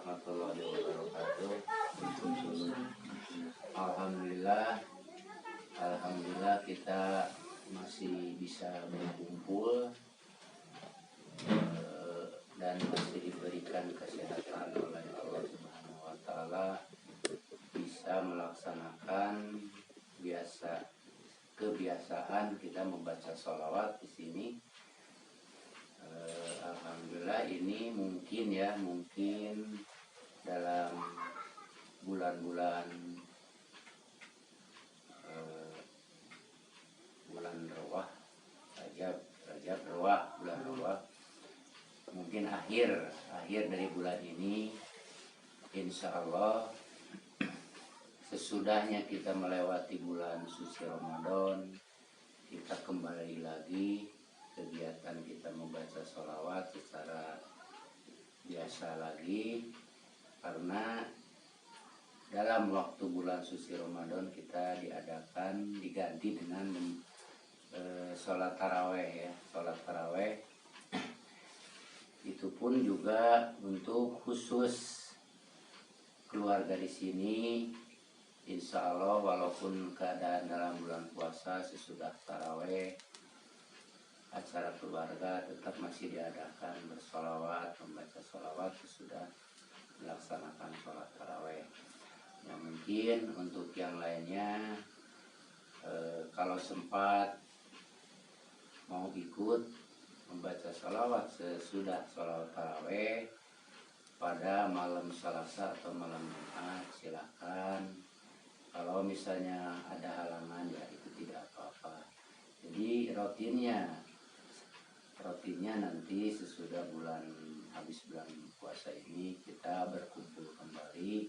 warahmatullahi wabarakatuh. Alhamdulillah, Alhamdulillah kita masih bisa berkumpul dan masih diberikan kesehatan oleh Allah Subhanahu wa Ta'ala, bisa melaksanakan kebiasaan kita membaca sholawat di sini. Alhamdulillah, ini mungkin dalam bulan-bulan bulan Rawah, Rajab Rawah, bulan Rawah, mungkin akhir dari bulan ini, insya Allah sesudahnya kita melewati bulan suci Ramadan, kita kembali lagi kegiatan kita membaca sholawat secara biasa lagi, karena dalam waktu bulan suci Ramadan kita diganti dengan sholat taraweh ya. Sholat taraweh itu pun juga untuk khusus keluarga di sini. Insya Allah walaupun keadaan dalam bulan puasa sesudah taraweh, acara keluarga tetap masih diadakan bersolawat, membaca solawat sesudah melaksanakan sholat taraweh. Ya, mungkin untuk yang lainnya kalau sempat mau ikut membaca sholawat sesudah sholat taraweh pada malam Selasa atau malam Jumat, silakan. Kalau misalnya ada halangan ya itu tidak apa-apa. Jadi rotinnya nanti sesudah habis bulan puasa ini kita berkumpul kembali.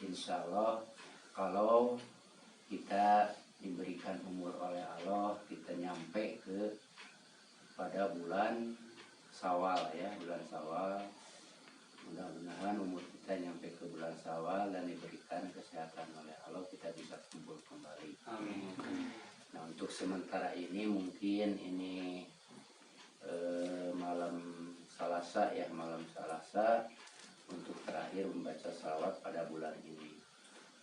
Insya Allah kalau kita diberikan umur oleh Allah, kita nyampe pada bulan Syawal ya, bulan Syawal. Mudah-mudahan umur kita nyampe ke bulan Syawal dan diberikan kesehatan oleh Allah, kita bisa kumpul kembali. Amin. Nah, untuk sementara ini mungkin ini malam Selasa untuk terakhir membaca sholawat pada bulan ini.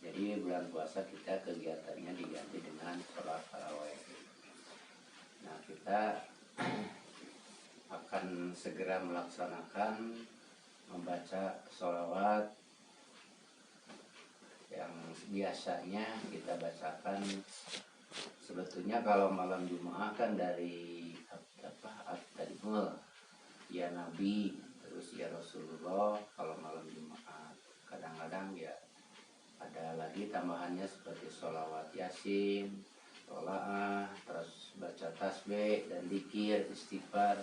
Jadi bulan puasa kita kegiatannya diganti dengan sholat taraweh. Nah, kita akan segera melaksanakan membaca sholawat yang biasanya kita bacakan. Sebetulnya kalau malam Jumat kan dari At-Tadmul, ya Nabi, terus ya Rasulullah. Kalau malam Jumat kadang-kadang ya ada lagi tambahannya seperti sholawat Yasin, tola'ah, terus baca tasbih dan dzikir, istighfar,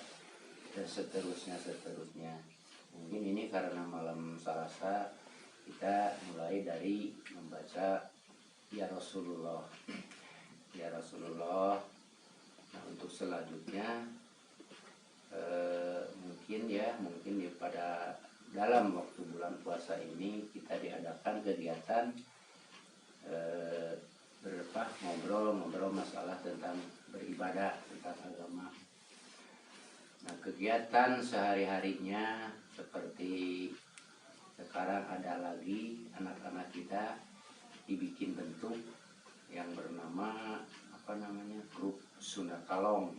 dan seterusnya. Mungkin ini karena malam Selasa kita mulai dari membaca ya Rasulullah. Ya Rasulullah. Nah, untuk selanjutnya mungkin pada dalam waktu bulan puasa ini kita diadakan kegiatan ngobrol masalah tentang beribadah, tentang agama. Nah, kegiatan sehari-harinya seperti sekarang ada lagi anak-anak kita dibikin bentuk yang bernama grup Sunda Kalong.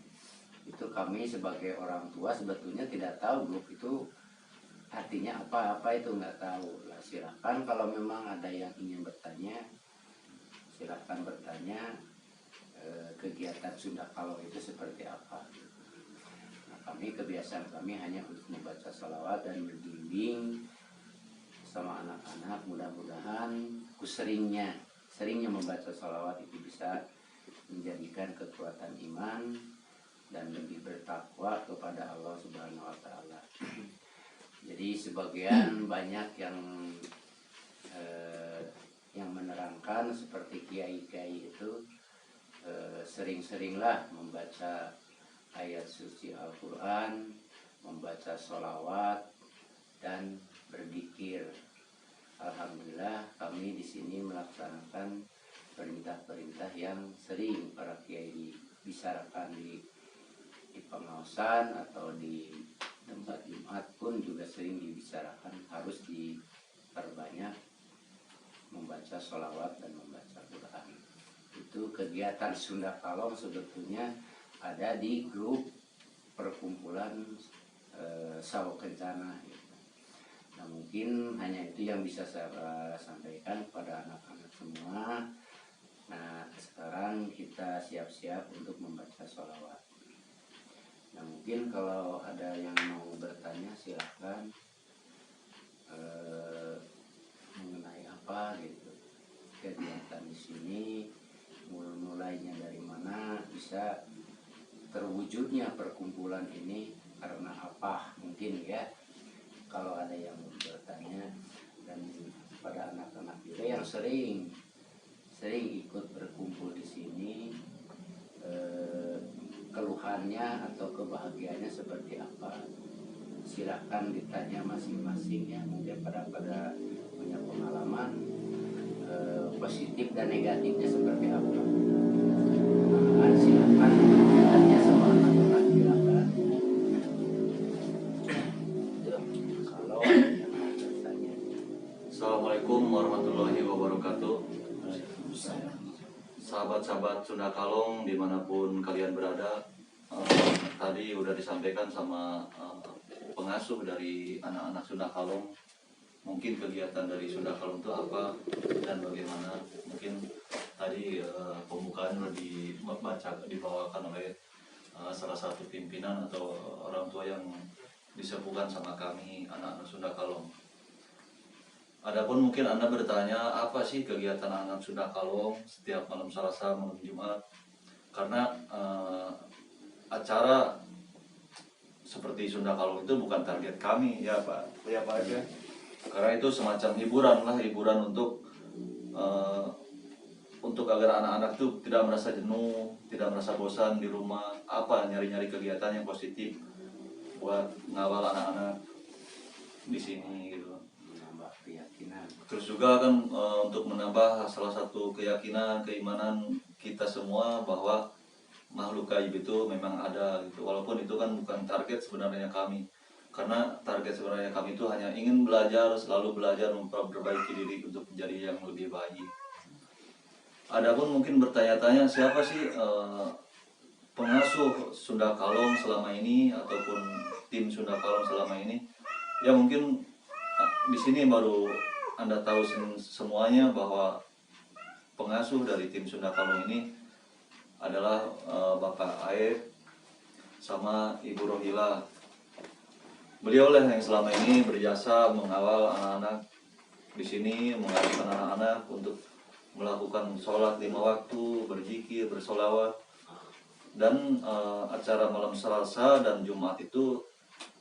Itu kami sebagai orang tua sebetulnya tidak tahu grup itu artinya apa itu nggak tahu. Lah, silakan kalau memang ada yang ingin bertanya, silakan bertanya kegiatan Sunda Kalong itu seperti apa. Nah, kebiasaan kami hanya untuk membaca salawat dan berbimbing sama anak-anak. Mudah-mudahan seringnya membaca salawat itu bisa menjadikan kekuatan iman dan lebih bertakwa kepada Allah Subhanahu wa Ta'ala. Jadi sebagian banyak yang menerangkan seperti kiai-kiai itu sering-seringlah membaca ayat suci Al-Quran, membaca sholawat dan berzikir. Alhamdulillah kami di sini melaksanakan perintah-perintah yang sering para kiai dibicarakan di pengawasan atau di tempat Jumat pun juga sering dibicarakan harus perbanyak membaca sholawat dan membaca Quran. Itu kegiatan Sunda Kalong sebetulnya ada di grup perkumpulan Sawo Kencana gitu. Nah mungkin hanya itu yang bisa saya sampaikan kepada anak-anak semua. Nah sekarang kita siap-siap untuk membaca sholawat. Nah mungkin kalau ada yang mau bertanya silahkan mengenai apa gitu kegiatan di sini, mulainya dari mana, bisa terwujudnya perkumpulan ini karena apa mungkin ya, kalau ada yang bertanya. Dan pada anak-anak juga yang sering ikut berkumpul di sini, keluhannya atau kebahagiaannya seperti apa, silahkan ditanya masing-masing ya. Mungkin pada punya pengalaman positif dan negatifnya seperti apa. Nah, silahkan ditanya sama anak-anak, silahkan. Kalau yang mau bertanya. Assalamualaikum warahmatullahi wabarakatuh. Sahabat-sahabat Sunda Kalong dimanapun kalian berada, tadi udah disampaikan sama pengasuh dari anak-anak Sunda Kalong, mungkin kegiatan dari Sunda Kalong itu apa dan bagaimana. Mungkin tadi pembukaan udah dibawakan oleh salah satu pimpinan atau orang tua yang disepuhkan sama kami anak-anak Sunda Kalong. Adapun mungkin Anda bertanya apa sih kegiatan anak Sunda Kalong setiap malam Selasa, malam Jumat? Karena acara seperti Sunda Kalong itu bukan target kami ya Pak. Ya Pak ya. Karena itu semacam hiburan untuk agar anak-anak itu tidak merasa jenuh, tidak merasa bosan di rumah. Nyari-nyari kegiatan yang positif buat ngawal anak-anak di sini gitu. Terus juga kan untuk menambah salah satu keyakinan, keimanan kita semua bahwa makhluk gaib itu memang ada gitu. Walaupun itu kan bukan target sebenarnya kami. Karena target sebenarnya kami itu hanya ingin belajar, selalu belajar memperbaiki diri untuk menjadi yang lebih baik. Adapun mungkin bertanya-tanya siapa sih pengasuh Sunda Kalong selama ini ataupun tim Sunda Kalong selama ini? Ya mungkin di sini baru Anda tahu semuanya bahwa pengasuh dari tim Sunda Kalong ini adalah Bapak Aep sama Ibu Rohila. Beliau lah yang selama ini berjasa mengawal anak-anak di sini, mengarahkan anak-anak untuk melakukan sholat 5 waktu, berzikir, bersolawat. Dan acara malam Selasa dan Jumat itu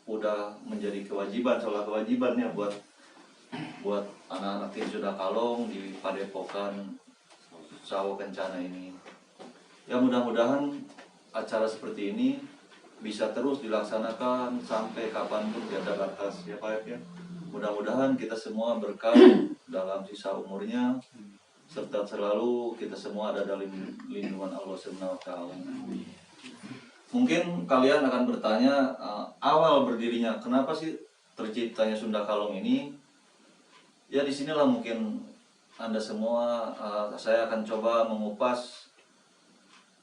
udah menjadi kewajiban, sholat kewajibannya buat anak-anak tim Sunda Kalong di Padepokan Sawo Kencana ini. Ya mudah-mudahan acara seperti ini bisa terus dilaksanakan sampai kapanpun tiada batas ya Pak ya. Mudah-mudahan kita semua berkah dalam sisa umurnya, serta selalu kita semua ada dalam lindungan Allah Subhanahu wa Ta'ala. Mungkin kalian akan bertanya awal berdirinya kenapa sih terciptanya Sunda Kalong ini? Ya disinilah mungkin Anda semua saya akan coba mengupas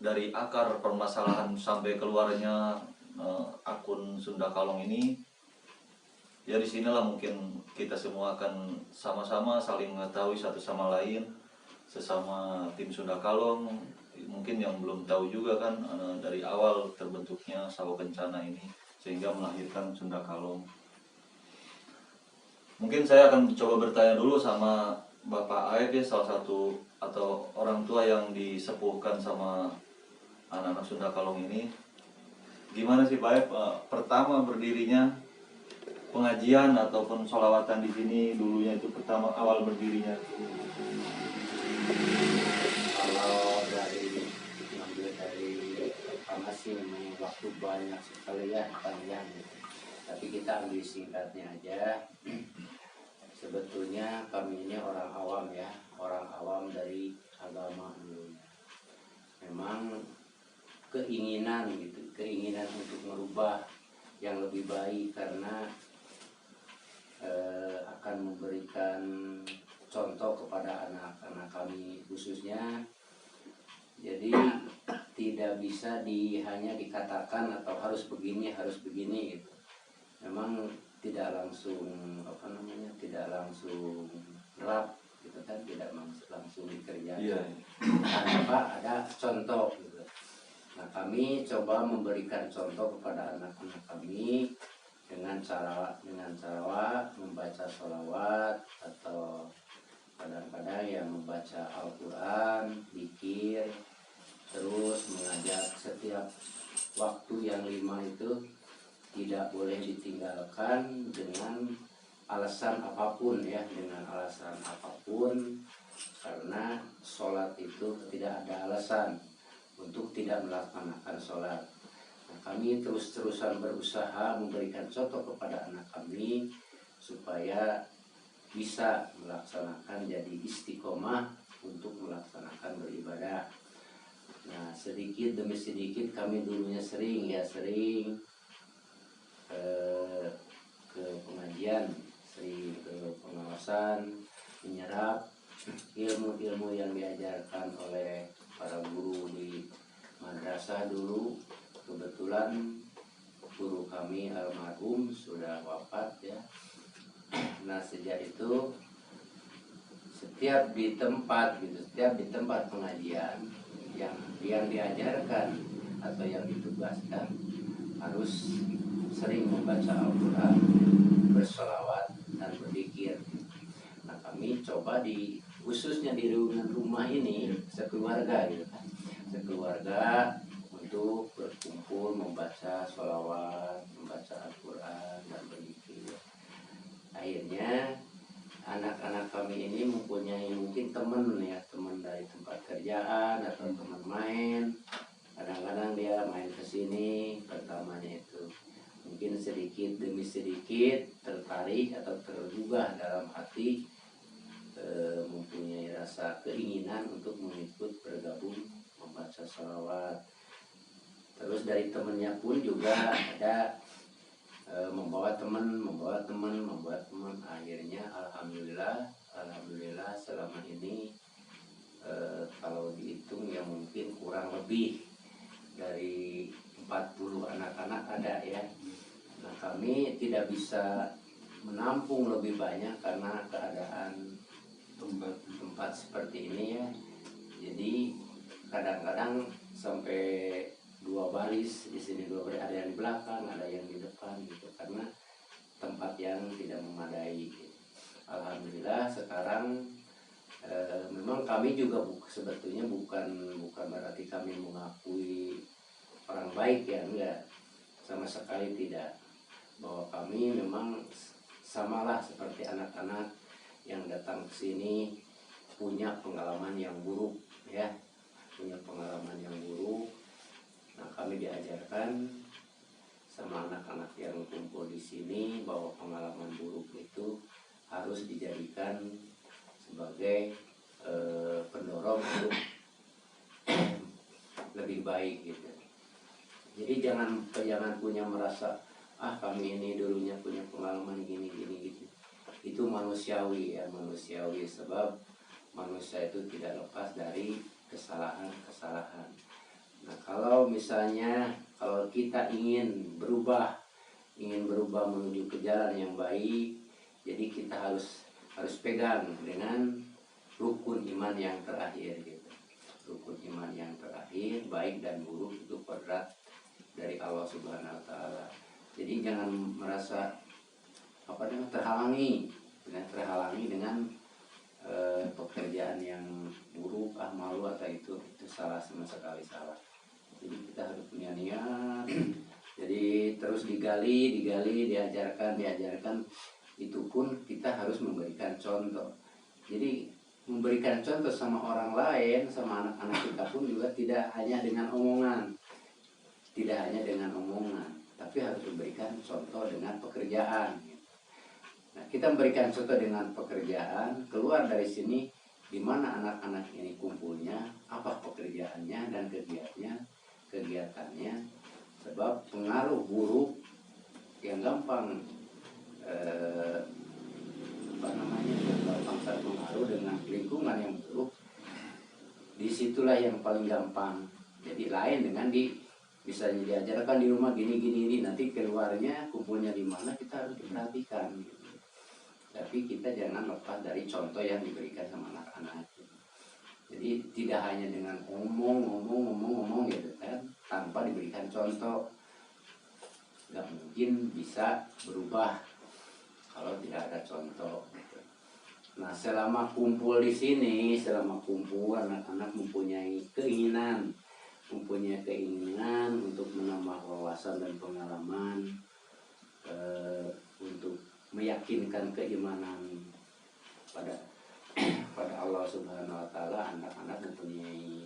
dari akar permasalahan sampai keluarnya akun Sunda Kalong ini. Ya disinilah mungkin kita semua akan sama-sama saling mengetahui satu sama lain, sesama tim Sunda Kalong. Mungkin yang belum tahu juga kan dari awal terbentuknya Sawo Kencana ini sehingga melahirkan Sunda Kalong. Mungkin saya akan coba bertanya dulu sama Bapak Aep ya, salah satu atau orang tua yang disepuhkan sama anak-anak Sunda Kalong ini. Gimana sih Pak Aep pertama berdirinya pengajian ataupun sholawatan di sini dulunya itu pertama awal berdirinya? Kalau ngambil dari pertama sih memang waktu banyak sekali ya panjang gitu. Tapi kita ambil singkatnya aja. Sebetulnya kami ini orang awam dari agama dulu. Memang keinginan untuk merubah yang lebih baik, karena akan memberikan contoh kepada anak-anak kami khususnya. Jadi tidak bisa hanya dikatakan atau harus begini gitu. Memang tidak langsung tidak langsung rap gitu kan, tidak langsung dikerjakan. Tanpa ada contoh gitu. Nah, kami coba memberikan contoh kepada anak-anak kami dengan cara membaca sholawat, atau kadang-kadang yang membaca Al-Quran, zikir, terus mengajak setiap waktu yang 5 itu tidak boleh ditinggalkan dengan alasan apapun ya, karena sholat itu tidak ada alasan untuk tidak melaksanakan sholat. Nah, kami terus-terusan berusaha memberikan contoh kepada anak kami supaya bisa melaksanakan, jadi istiqomah untuk melaksanakan beribadah. Nah, sedikit demi sedikit kami dulunya sering ke pengajian, sering ke pengawasan, menyerap ilmu-ilmu yang diajarkan oleh para guru di madrasah dulu. Kebetulan guru kami almarhum sudah wafat ya. Nah, sejak itu setiap di tempat pengajian yang diajarkan atau yang ditugaskan harus sering membaca Al-Quran, bersolawat dan berzikir. Nah, kami coba khususnya di rumah ini sekeluarga gitu kan, untuk berkumpul membaca sholawat, membaca Al-Quran dan berzikir. Akhirnya anak-anak kami ini mempunyai mungkin teman dari tempat kerjaan atau teman main. Kadang-kadang dia main ke sini, pertamanya itu mungkin sedikit demi sedikit tertarik atau tergugah dalam hati, mempunyai rasa keinginan untuk mengikut bergabung membaca sholawat. Terus dari temannya pun juga ada membawa teman. Akhirnya alhamdulillah selama ini kalau dihitung ya mungkin kurang lebih dari 40 anak-anak ada ya. Nah, kami tidak bisa menampung lebih banyak karena keadaan tempat seperti ini ya. Jadi kadang-kadang sampai 2 baris di sini, 2 baris, ada yang di belakang, ada yang di depan gitu, karena tempat yang tidak memadai. Alhamdulillah sekarang memang kami juga sebetulnya bukan berarti kami mengakui orang baik ya, enggak, sama sekali tidak. Bahwa kami memang samalah seperti anak-anak yang datang ke sini punya pengalaman yang buruk ya, Nah, kami diajarkan sama anak-anak yang kumpul di sini bahwa pengalaman buruk itu harus dijadikan sebagai pendorong untuk lebih baik gitu. Jadi jangan punya merasa kami ini dulunya punya pengalaman gini gitu. Itu manusiawi ya, sebab manusia itu tidak lepas dari kesalahan. Nah, kalau misalnya kita ingin berubah menuju ke jalan yang baik, jadi kita harus pegang dengan rukun iman yang terakhir gitu. Rukun iman yang terakhir, baik dan buruk itu kodrat dari Allah Subhanahu wa taala. Jadi jangan merasa terhalangi dengan pekerjaan yang buruk, malu atau itu salah, sama sekali salah. Jadi kita harus punya niat. Jadi terus digali, diajarkan. Itu pun kita harus memberikan contoh. Jadi memberikan contoh sama orang lain, sama anak-anak kita pun juga tidak hanya dengan omongan, tapi harus memberikan contoh dengan pekerjaan. Nah, kita memberikan contoh dengan pekerjaan, keluar dari sini di mana anak-anak ini kumpulnya, apa pekerjaannya dan kegiatannya. Sebab pengaruh buruk yang gampang apa namanya gampang terpengaruh dengan lingkungan yang buruk, disitulah yang paling gampang. Jadi lain dengan misalnya diajarkan di rumah gini ini, nanti keluarnya kumpulnya di mana kita harus diperhatikan gitu. Tapi kita jangan lepas dari contoh yang diberikan sama anak-anak. Jadi tidak hanya dengan ngomong gitu kan, tanpa diberikan contoh, nggak mungkin bisa berubah kalau tidak ada contoh. Nah, selama kumpul di sini, selama kumpul anak-anak mempunyai keinginan untuk menambah wawasan dan pengalaman, untuk meyakinkan keimanan pada Allah Subhanahu wa Ta'ala. Anak-anak mempunyai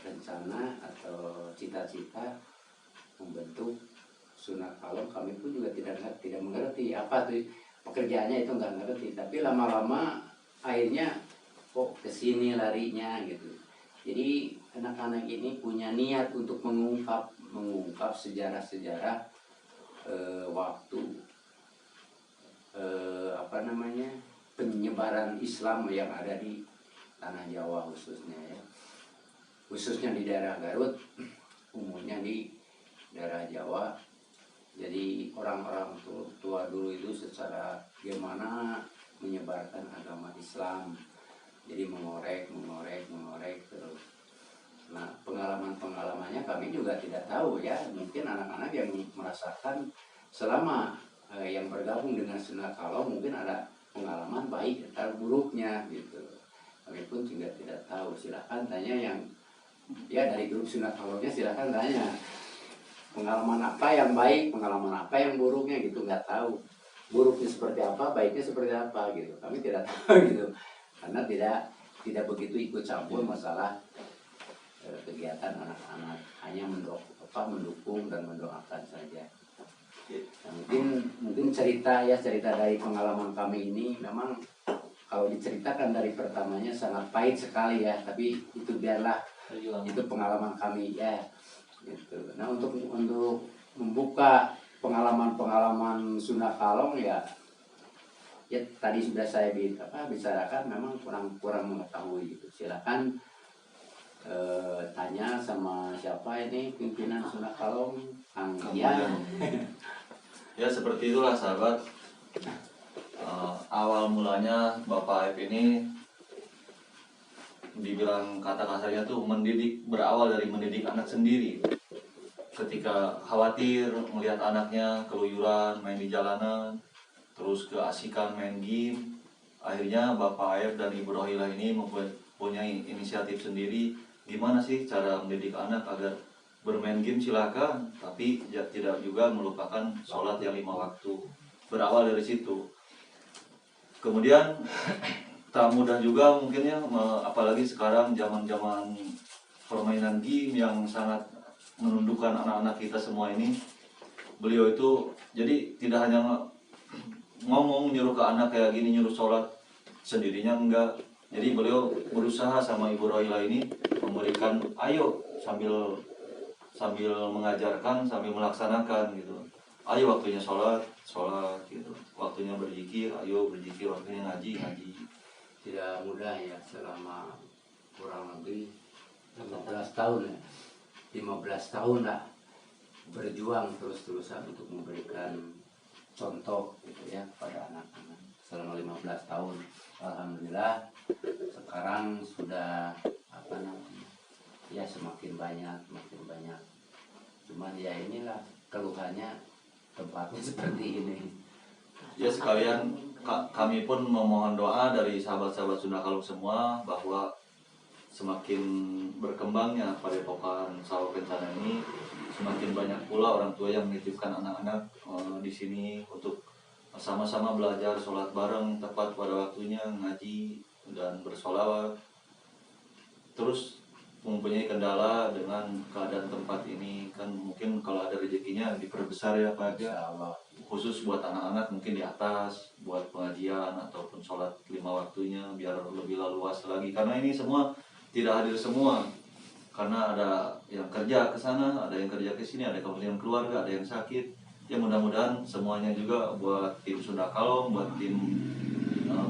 rencana atau cita-cita membentuk sunat kalong. Kami pun juga tidak mengerti apa tuh pekerjaannya, itu nggak ngerti. Tapi lama-lama akhirnya kok kesini larinya gitu. Jadi anak-anak ini punya niat untuk mengungkap sejarah-sejarah waktu penyebaran Islam yang ada di tanah Jawa khususnya di daerah Garut, umumnya di daerah Jawa. Jadi orang-orang tua dulu itu secara gimana menyebarkan agama Islam, jadi mengorek terus. Nah, pengalamannya kami juga tidak tahu ya, mungkin anak-anak yang merasakan selama yang bergabung dengan sunat kalong mungkin ada pengalaman baik atau buruknya gitu. Kami pun juga tidak tahu. Silakan tanya yang dari grup sunat kalongnya, silakan tanya pengalaman apa yang baik, pengalaman apa yang buruknya gitu. Nggak tahu buruknya seperti apa, baiknya seperti apa gitu. Kami tidak tahu gitu, karena tidak begitu ikut campur masalah kegiatan anak-anak, hanya mendukung dan mendoakan saja. Nah, mungkin cerita dari pengalaman kami ini memang kalau diceritakan dari pertamanya sangat pahit sekali ya, tapi itu biarlah, itu pengalaman kami ya gitu. Nah, untuk membuka pengalaman sunat kalong ya tadi sudah saya bicarakan, memang kurang mengetahui gitu. Silakan tanya sama siapa ini pimpinan sunat kalong, Kang Dian. Ya seperti itulah sahabat. Awal mulanya Bapak Aep ini dibilang kata kasarnya tuh berawal dari mendidik anak sendiri. Ketika khawatir melihat anaknya keluyuran main di jalanan, terus keasikan main game, akhirnya Bapak Aep dan Ibu Rohila ini mempunyai inisiatif sendiri. Gimana sih cara mendidik anak agar bermain game silakan, tapi tidak juga melupakan sholat yang 5 waktu. Berawal dari situ. Kemudian tak mudah juga mungkin ya, apalagi sekarang zaman permainan game yang sangat menundukkan anak-anak kita semua ini. Beliau itu jadi tidak hanya ngomong nyuruh ke anak kayak gini, nyuruh sholat, sendirinya enggak. Jadi beliau berusaha sama Ibu Rohila ini memberikan ayo sambil mengajarkan, sambil melaksanakan gitu. Ayo waktunya sholat gitu. Waktunya berzikir, ayo berzikir. Waktunya ngaji. Tidak mudah ya, selama kurang lebih 15 tahun ya. 15 tahun lah berjuang terus-terusan untuk memberikan contoh gitu ya pada anak-anak selama 15 tahun. Alhamdulillah sekarang sudah semakin banyak. Cuman ya inilah keluhannya, tempatnya seperti ini. Ya sekalian kami pun memohon doa dari sahabat-sahabat Sunda Kalong semua bahwa semakin berkembangnya Padepokan Sawah Kencana ini, semakin banyak pula orang tua yang menitipkan anak-anak di sini untuk sama-sama belajar sholat bareng tepat pada waktunya, ngaji dan bersolawat. Terus mempunyai kendala dengan keadaan tempat ini, kan mungkin kalau ada rezekinya diperbesar ya Pak ya, khusus buat anak-anak mungkin di atas buat pengajian ataupun sholat 5 waktunya biar lebih luas lagi, karena ini semua tidak hadir semua karena ada yang kerja ke sana, ada yang kerja ke sini, ada kemudian keluarga, ada yang sakit. Ya mudah-mudahan semuanya juga buat tim Sunda Kalong, buat tim eh,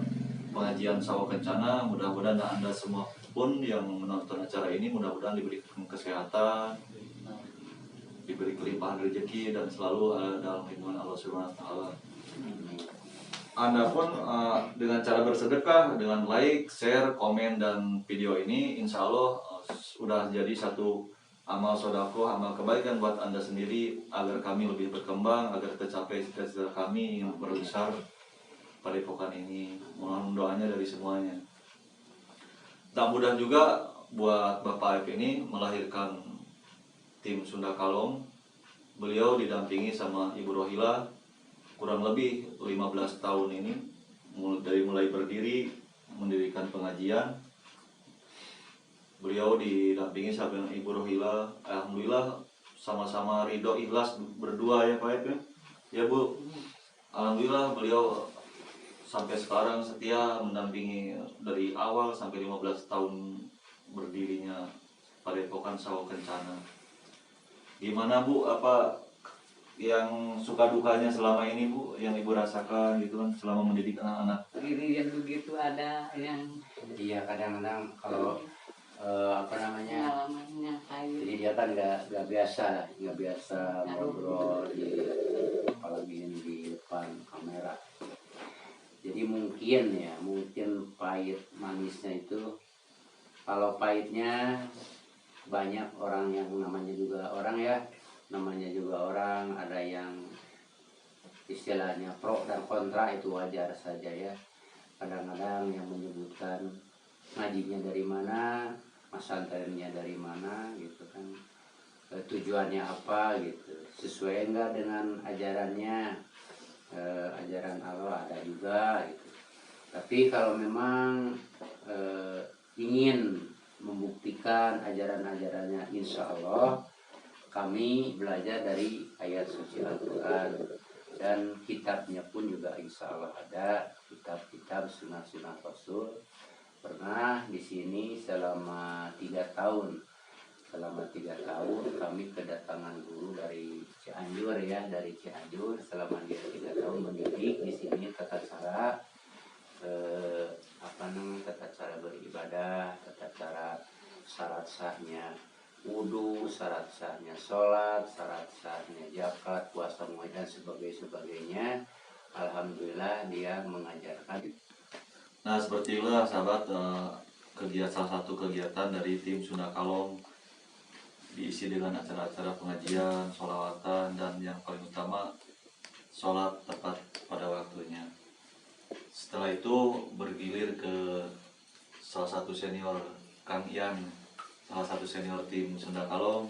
pengajian Sawah Kencana, mudah-mudahan Anda semua pun yang menonton acara ini mudah-mudahan diberikan kesehatan, diberi kelimpahan rezeki dan selalu dalam lindungan Allah Subhanahu wa taala. Anda pun dengan cara bersedekah, dengan like, share, komen, dan video ini, insya Allah sudah jadi satu amal sodako, amal kebaikan buat Anda sendiri, agar kami lebih berkembang, agar tercapai cita-cita kami yang berbesar pada epokan ini. Mohon doanya dari semuanya. Tak mudah juga buat Bapak Aib ini melahirkan tim Sunda Kalong. Beliau didampingi sama Ibu Rohila kurang lebih 15 tahun ini, dari mulai berdiri mendirikan pengajian. Beliau didampingi sama Ibu Rohila, alhamdulillah sama-sama ridho ikhlas berdua ya Pak ya. Ya Bu, alhamdulillah beliau sampai sekarang setia mendampingi dari awal sampai 15 tahun berdirinya Padepokan Sawah Kencana. Gimana Bu, apa yang suka dukanya selama ini Bu, yang Ibu rasakan gitu kan selama mendidik anak-anak? Diri yang begitu ada yang Iya, kadang-kadang kalau apa namanya, pengalamannya kayak jadi dia kan nggak biasa lah, nggak biasa ngobrol di, apalagi ini di depan kamera. Jadi mungkin pahit manisnya itu, kalau pahitnya banyak orang yang namanya juga orang, ada yang istilahnya pro dan kontra, itu wajar saja ya. Kadang-kadang yang menyebutkan ngajinya dari mana, pesantrennya dari mana gitu kan, tujuannya apa gitu, sesuai enggak dengan ajarannya, ajaran Allah ada juga gitu. Tapi kalau memang ingin membuktikan ajaran-ajarannya, insya Allah kami belajar dari ayat suci Al-Quran, dan kitabnya pun juga insya Allah ada, kitab-kitab sunnah-sunnah Rasul. Pernah di sini selama 3 tahun kami kedatangan guru dari Cianjur ya, selama dia 3 tahun mendidik di sini tata cara tata cara beribadah, tata cara syarat sahnya wudu, syarat sahnya sholat, syarat sahnya zakat, puasa, dan sebagainya. Alhamdulillah dia mengajarkan. Nah seperti itulah sahabat, salah satu kegiatan dari tim Sunda Kalong diisi dengan acara-acara pengajian, sholawatan, dan yang paling utama sholat tepat pada waktunya. Setelah itu bergilir ke salah satu senior, Kang Ian, salah satu senior tim Sunda Kalong.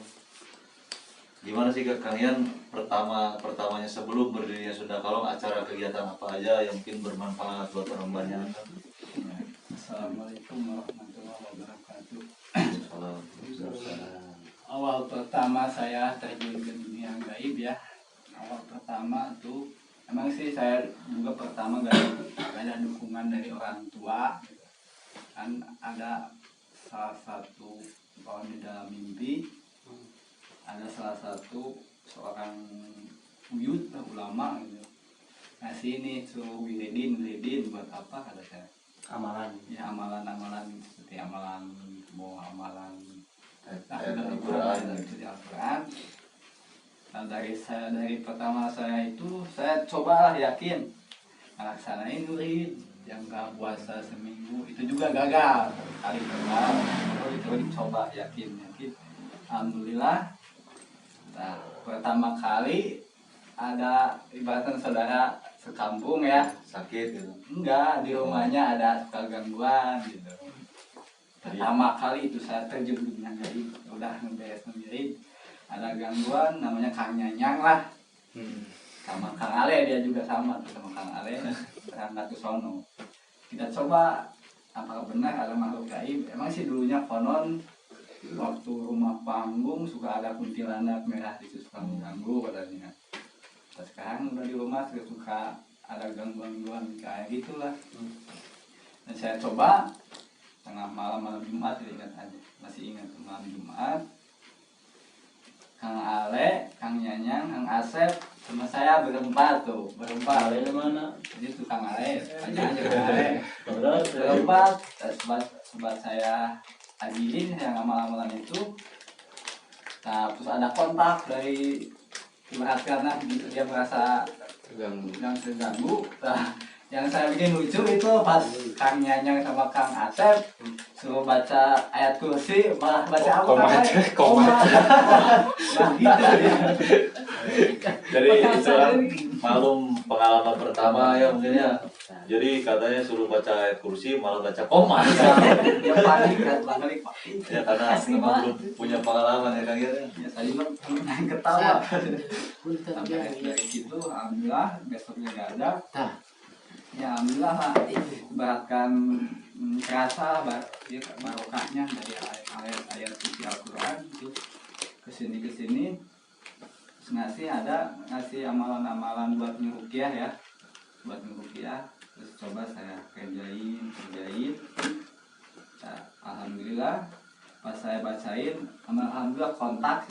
Gimana sih Kang Ian, pertamanya sebelum berdirinya Sunda Kalong, acara kegiatan apa aja yang mungkin bermanfaat buat orang banyak? Assalamualaikum warahmatullahi wabarakatuh. Waalaikumsalam. Awal pertama saya terjun ke dunia gaib ya. Awal pertama tuh emang sih saya juga pertama gak ada dukungan dari orang tua. Kan ada salah satu kalau di dalam mimpi ada salah satu seorang buyut ulama gitu. Nah sini suruh wiridin buat apa kata saya? amalan. Ya amalan-amalan seperti amalan amalan Al-Quran. dari Al-Quran. Nah dari pertama saya itu saya coba yakin laksanain murid yang gak puasa seminggu itu juga gagal kali gagal. Terus dicoba yakin alhamdulillah. Nah pertama kali ada ibaratnya saudara sekampung ya, Sakit gitu. enggak di rumahnya ada suka gangguan gitu. Pertama kali itu saya terjun dunia gaib, udah ngeberes sendiri ada gangguan namanya Kang Nyanyang lah, sama Kang Ale, dia juga sama sama Kang Ale, berangkat ke sono. Kita coba apakah benar ada makhluk gaib. Emang sih dulunya konon waktu rumah panggung suka ada kuntilanak merah di suka mengganggu katanya. Nah, sekarang udah di rumah suka ada gangguan-gangguan kayak gitulah. Dan saya coba tengah malam Jumat, ingat aja, masih ingat malam Jumat. Kang Ale, Kang Nyanyang, Kang Kang Asep sama saya berempat tuh, berempat. Ale mana? Jadi tukang ale, tanya aja Kang Ale. Terus Berempat, sobat saya Agilin yang amal-amalan itu. Nah, terus ada kontak dari ibarat karena gitu dia merasa terganggu. Nah, yang saya bikin lucu itu pas Kang Nyanyang sama Kang Asep suruh baca ayat kursi, malah baca apa Komat. Nah gitu dia. Jadi itu kan malum pengalaman pertama ya mungkin ya. Jadi katanya suruh baca ayat kursi malah baca komat. Dia panik kan, panik. Ya karena memang belum punya pengalaman ya Kang ya. Ya saya juga yang ketawa. punten Sampai dia. dari situ, alhamdulillah besoknya nggak ada. Tah. Ya alhamdulillah lah, ibaratkan terasa barokahnya dari ayat suci Al-Quran itu kesini terus ngasih amalan-amalan buat ngeruqyah ya, terus coba saya kerjain. Nah, alhamdulillah pas saya bacain, alhamdulillah kontak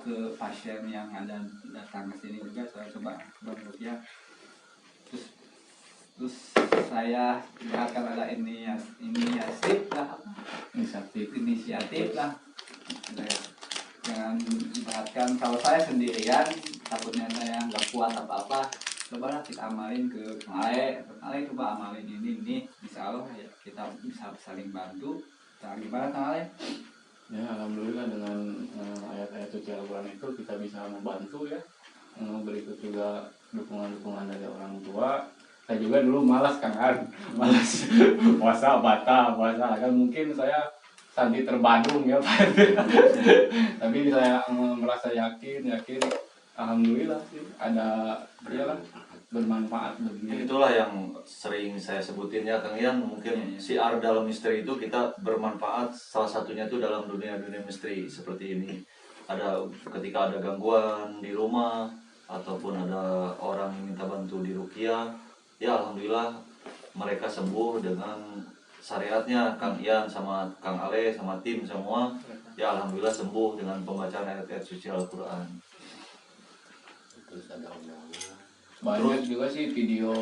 ke pasien yang ada datang ke sini juga saya coba ngeruqyah. Terus saya ibaratkan ada inisiatif lah, jangan ibaratkan kalau saya sendirian takutnya saya nggak kuat apa cobalah kita amalin ke Kang Ale coba amalin ini insya Allah ya kita bisa saling bantu. Gimana Kang Ale? Ya, alhamdulillah dengan ayat-ayat suci Al-Quran itu kita bisa membantu ya. Berikut juga dukungan dari orang tua. Saya juga dulu malas malas puasa kan mungkin saya santi terbadung ya Pak. Tapi saya merasa yakin alhamdulillah sih ada iyalah bermanfaat begini. Itulah yang sering saya sebutin ya Kang Ian, mungkin siar dalam misteri itu kita bermanfaat, salah satunya itu dalam dunia misteri seperti ini. Ketika ada gangguan di rumah ataupun ada orang yang minta bantu di ruqyah, ya alhamdulillah mereka sembuh dengan syariatnya. Kang Ian sama Kang Ale sama tim semua ya alhamdulillah sembuh dengan pembacaan ayat-ayat suci Al-Quran. Terus ada undangan. Banyak juga sih video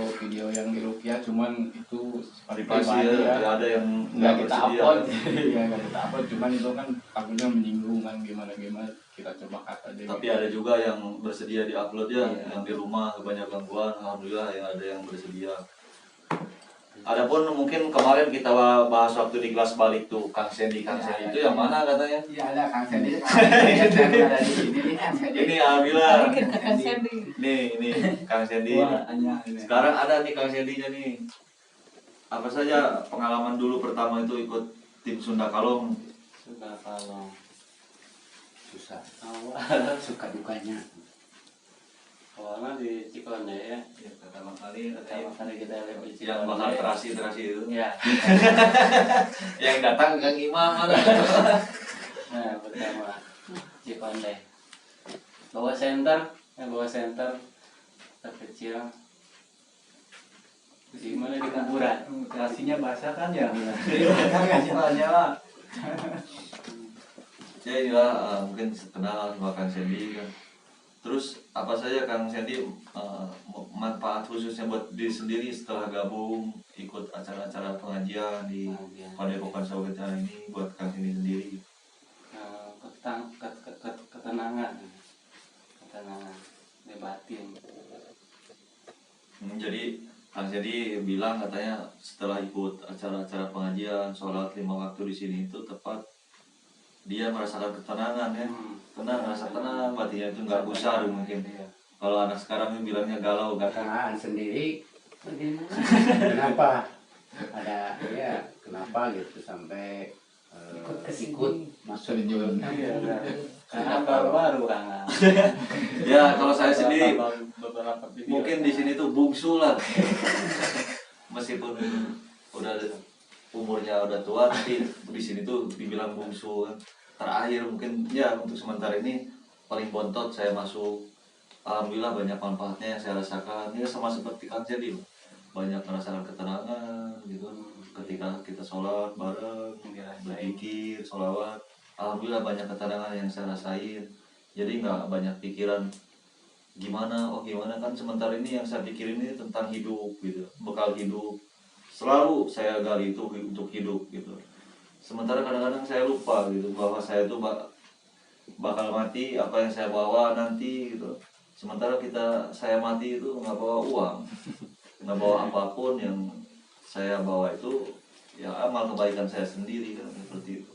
yang di ruqyah, cuman itu Privasi ya, ada yang nggak kita bersedia. upload. Ya nggak kita upload, cuman itu kan takutnya menyinggung kan gimana kita coba kata deh. Tapi ada juga yang bersedia di-upload ya, yang di rumah banyak gangguan, alhamdulillah yang ada yang bersedia. Adapun mungkin kemarin kita bahas waktu di kelas balik tuh Kang Sandy itu yang mana katanya? Iya ada Kang Sandy. Ada di sini nih Kang Sandy. Ini alhamdulillah. Kang Sandy. Nih Kang Sandy. Wah, Sekarang ada nih Kang Sandy-nya nih. Apa saja pengalaman dulu pertama itu ikut tim Sunda Kalong? Sudah kalau Susah. awal Suka dukanya. awalnya di Cikonde ya. Pertama kali Kita lihat di yang bakal terasi itu. Ya. Yang datang Kang Imam mana? Nah, pertama Cikonde. Bawa center terkecil. Di mana di kuburan. Terasinya basah kan ya. Nggak nyala-nyala. Ya inilah mungkin kenal sama Kang Sandy kan. Terus apa saja Kang Sandy manfaat khususnya buat diri sendiri setelah gabung ikut acara-acara pengajian di Padepokan Sawagetara ini buat Kang Sandy sendiri? Ketenangan di batin. Jadi Kang Sandy bilang katanya setelah ikut acara-acara pengajian, sholat 5 waktu di sini itu tepat dia merasakan ketenangan ya, merasa tenang, batinnya itu nggak gusar mungkin. Kalau anak sekarang ini bilangnya galau, Ketenangan sendiri. Bagaimana? Kenapa? Kenapa gitu sampai ikut masuk Terjun. Karena baru-baru kan. Ya kalau saya sendiri beberapa video. mungkin di sini tuh bungsu lah. Meskipun udah umurnya udah tua, tapi di sini tuh dibilang bungsu kan. Terakhir mungkin ya untuk sementara ini paling bontot saya masuk. Alhamdulillah banyak manfaatnya yang saya rasakan. Ya sama seperti Kang Sandy, banyak merasakan ketenangan gitu ketika kita sholat bareng, berzikir, sholawat. Alhamdulillah banyak ketenangan yang saya rasain. Jadi nggak banyak pikiran gimana, oh gimana, kan sementara ini yang saya pikirin ini tentang hidup gitu, bekal hidup. Selalu saya gali itu untuk hidup gitu. Sementara kadang-kadang saya lupa gitu bahwa saya itu bakal mati, apa yang saya bawa nanti gitu. Sementara saya mati itu nggak bawa uang, nggak bawa apapun. Yang saya bawa itu ya amal kebaikan saya sendiri kan, seperti itu.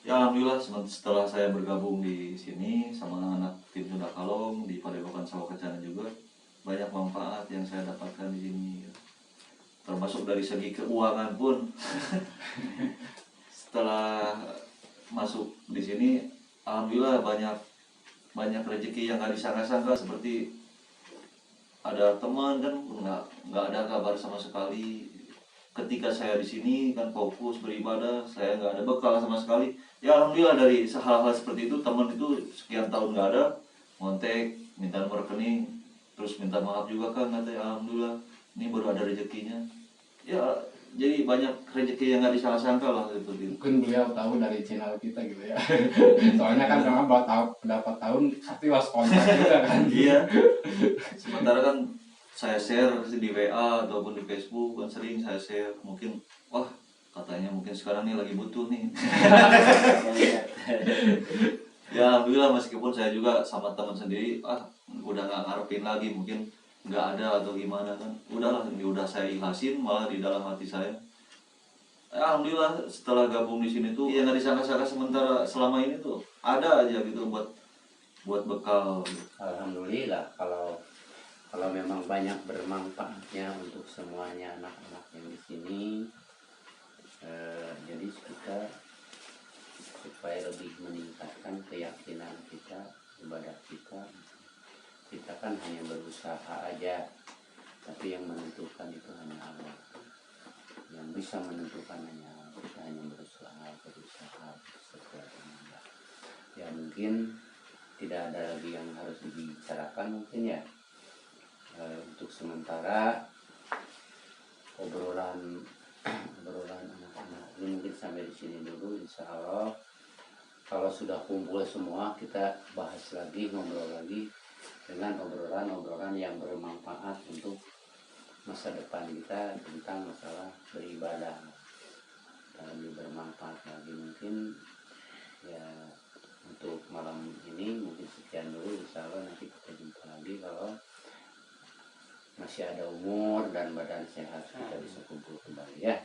Ya alhamdulillah setelah saya bergabung di sini sama anak tim Sunda Kalong di Padepokan Sawah Kencana juga, banyak manfaat yang saya dapatkan di sini. Termasuk dari segi keuangan pun. Setelah masuk di sini, alhamdulillah banyak rezeki yang nggak disangka-sangka. Seperti ada teman kan nggak ada kabar sama sekali. Ketika saya di sini kan fokus beribadah, saya nggak ada bekal sama sekali. Ya alhamdulillah dari hal-hal seperti itu, teman itu sekian tahun nggak ada, ngontek, minta nomor rekening, terus minta maaf juga kan, katanya alhamdulillah ini baru ada rezekinya. Ya jadi banyak rezeki yang nggak disangka lah seperti itu. Mungkin beliau tahu dari channel kita gitu ya. Soalnya kan memang berapa tahun pasti was kontak juga kan. Iya. Sementara kan saya share di WA ataupun di Facebook kan sering saya share, mungkin wah katanya mungkin sekarang nih lagi butuh nih. Ya alhamdulillah, meskipun saya juga sama teman sendiri udah nggak ngarepin lagi, mungkin nggak ada atau gimana kan, udahlah ini udah saya ikhlasin malah di dalam hati saya. Alhamdulillah setelah gabung di sini tuh ya nggak disangka-sangka, sementara selama ini tuh ada aja gitu buat bekal. Alhamdulillah kalau memang banyak bermanfaatnya untuk semuanya anak-anak yang di sini. Jadi kita supaya lebih meningkatkan keyakinan kita, ibadah kita kan hanya berusaha aja, tapi yang menentukan itu hanya Allah. Yang bisa menentukan hanya Allah. Kita hanya berusaha sekuat tenaga. Ya mungkin tidak ada lagi yang harus dibicarakan mungkin ya. Untuk sementara obrolan anak-anak ini mungkin sampai di sini dulu. Insya Allah kalau sudah kumpul semua kita bahas lagi, ngobrol lagi dengan obrolan yang bermanfaat untuk masa depan kita tentang masalah beribadah. Lebih bermanfaat lagi mungkin ya. Untuk malam ini mungkin sekian dulu. Insya Allah nanti kita jumpa lagi kalau masih ada umur dan badan sehat, kita bisa kumpul kembali ya.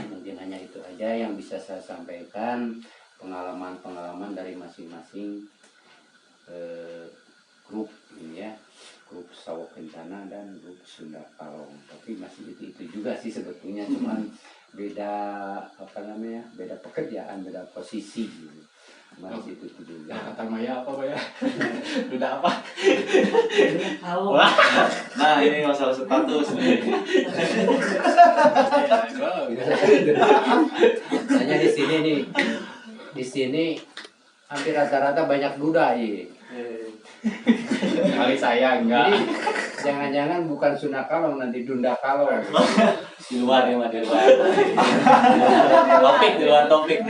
Mungkin hanya itu aja yang bisa saya sampaikan, pengalaman dari masing-masing grup ini ya, grup Sawah Kencana dan grup Sunda Kalong. Tapi masih itu juga sih sebetulnya, cuman beda beda pekerjaan, beda posisi gitu. Masih itu juga. Kata Maya apa Pak ya? Udah apa? Halo. Nah ini masalah status nih. Hanya di sini hampir rata-rata banyak duda ya. Kali saya enggak. Jadi jangan-jangan bukan Sunda Kalong, nanti Dunda Kalong. Di luar ya, di luar. Topik.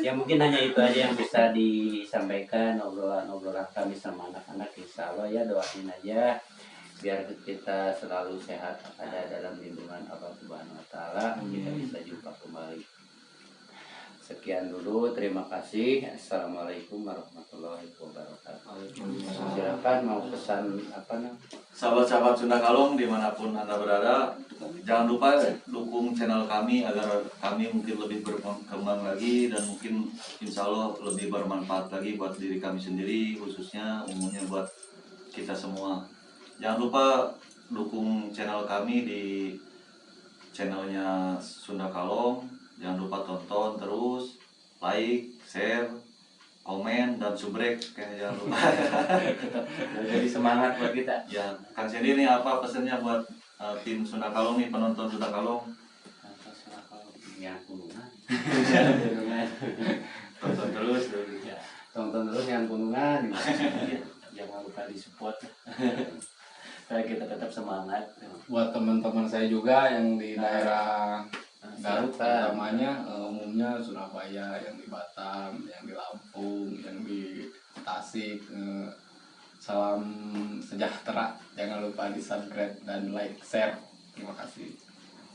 Ya mungkin hanya itu aja yang bisa disampaikan, obrolan kami sama anak-anak. Insya Allah ya doain aja biar kita selalu sehat, ada dalam lindungan Allah Subhanahu Wa Taala. Kita bisa jumpa kembali. Sekian dulu, terima kasih. Assalamualaikum warahmatullahi wabarakatuh. Silakan mau pesan apa nih? Sahabat-sahabat Sunda Kalong dimanapun Anda berada, jangan lupa dukung channel kami agar kami mungkin lebih berkembang lagi dan mungkin insya Allah lebih bermanfaat lagi buat diri kami sendiri, khususnya umumnya buat kita semua. Jangan lupa dukung channel kami di channelnya Sunda Kalong. Jangan lupa tonton terus, like, share, komen, dan subrek. Jangan lupa. Jadi semangat buat kita. Ya, Kang Sendi ini apa pesannya buat tim Sunda Kalong nih, penonton Sunda Kalong? Yang kunungan. Tonton terus. Tonton terus yang kunungan. Jangan lupa di support. Supaya kita tetap semangat. Buat teman-teman saya juga yang di daerah Garut utamanya, umumnya Surabaya, yang di Batam, yang di Lampung, yang di asik. Salam sejahtera, jangan lupa di subscribe dan like, share. Terima kasih.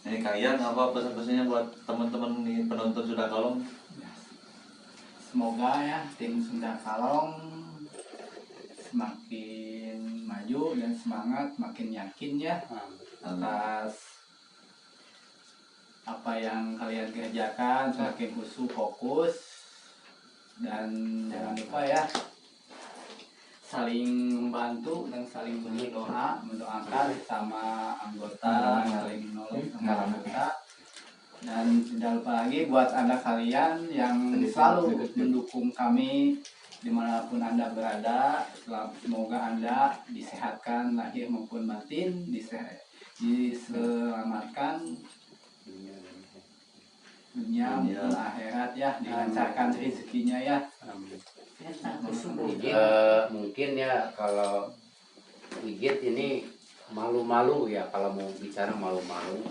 Ini Kang Ian, apa pesan-pesannya buat teman-teman nih penonton Sunda Kalong? Semoga ya tim Sunda Kalong semakin maju dan semangat, makin yakin ya atas apa yang kalian kerjakan, semakin khusyuk, fokus, dan jangan lupa ya saling membantu dan saling berdoa, mendoakan sama anggota, saling menolong sama anggota. Dan tidak lupa lagi buat Anda kalian yang selalu mendukung kami dimanapun Anda berada, semoga Anda disehatkan lahir maupun batin, diselamatkan dunia maupun akhirat ya, dilancarkan rezekinya ya. Mungkin ya kalau Igit ini malu-malu ya, kalau mau bicara malu-malu.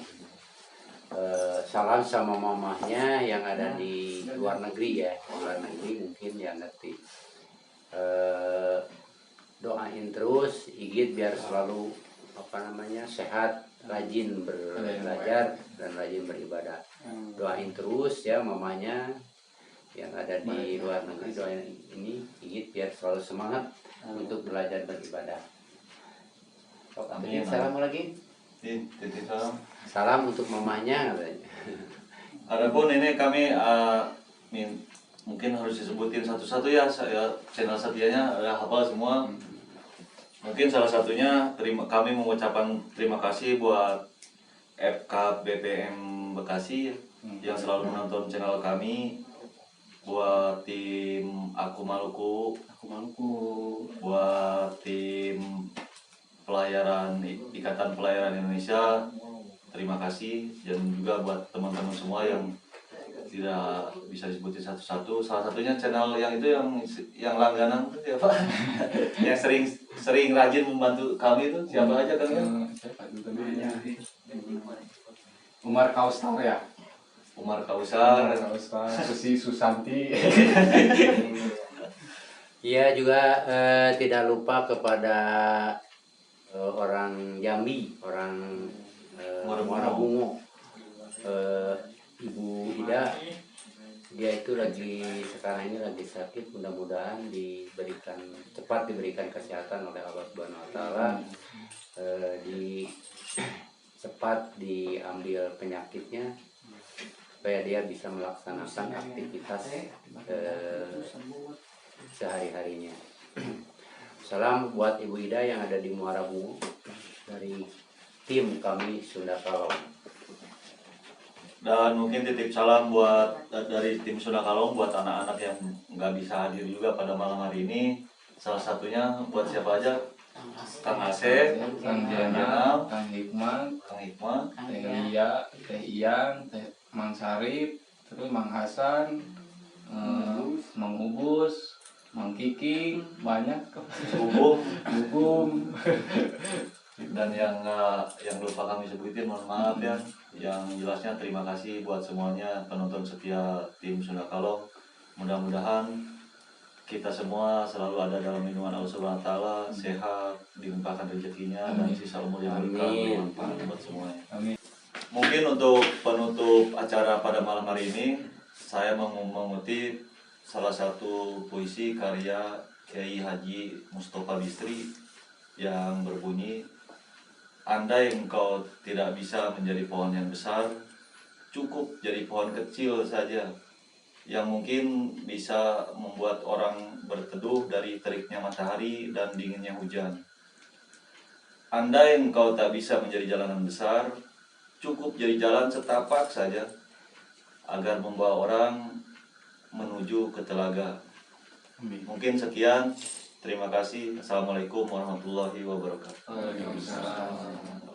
Salam sama mamahnya yang ada di luar negeri ya, luar negeri mungkin ya ngerti. Doain terus Igit biar selalu sehat, rajin belajar dan rajin beribadah. Doain terus ya mamanya yang ada di luar negeri, doain ini Igit biar selalu semangat untuk belajar beribadah. Amin. Salam lagi. Titip salam. Salam untuk mamanya katanya. Adapun ini kami mungkin harus disebutin satu-satu ya, saya channel setianya ada hafal semua. Mungkin salah satunya kami mengucapkan terima kasih buat FK BPM Bekasi yang selalu menonton channel kami, buat tim Aku Maluku, buat tim Ikatan Pelayaran Indonesia, terima kasih, dan juga buat teman-teman semua yang tidak bisa disebutin satu-satu. Salah satunya channel yang itu yang langganan itu siapa? Yang sering rajin membantu kami itu siapa aja Kang? Umar Kausar ya. Umar Kausar, Susi Susanti. Iya juga tidak lupa kepada orang Jambi, orang Muara Bungo, Ibu Ida. Dia itu sekarang ini lagi sakit, mudah-mudahan cepat diberikan kesehatan oleh Allah Subhanahu Wa Taala, cepat diambil penyakitnya supaya dia bisa melaksanakan aktivitas sehari-harinya. Salam buat Ibu Ida yang ada di Muara Bungo dari tim kami Sunda Kalong. Dan mungkin titip salam buat dari tim Sunda Kalong buat anak-anak yang nggak bisa hadir juga pada malam hari ini. Salah satunya buat siapa aja? Kang Asep, Kang Jana, Kang Hikmat, Teh Lia, Teh Ian, Teh Mang Sarip, terus Mang Hasan, Mang Ubus, Mang Kiki, banyak kok. Gugum. Dan yang lupa kami sebutin mohon maaf ya. Yang jelasnya terima kasih buat semuanya penonton setia tim Sunda Kalong. Mudah-mudahan kita semua selalu ada dalam lindungan Allah Subhanahu Wa Taala, sehat, dilimpahkan rezekinya dan sisa umur yang berkah bermanfaat buat semuanya. Amin. Mungkin untuk penutup acara pada malam hari ini, saya mau mengutip salah satu puisi karya Kiai Haji Mustofa Bisri yang berbunyi, andai engkau tidak bisa menjadi pohon yang besar, cukup jadi pohon kecil saja yang mungkin bisa membuat orang berteduh dari teriknya matahari dan dinginnya hujan. Andai engkau tak bisa menjadi jalanan besar, cukup jadi jalan setapak saja agar membawa orang menuju ke telaga. Mungkin sekian. Terima kasih. Assalamualaikum warahmatullahi wabarakatuh. Waalaikumsalam.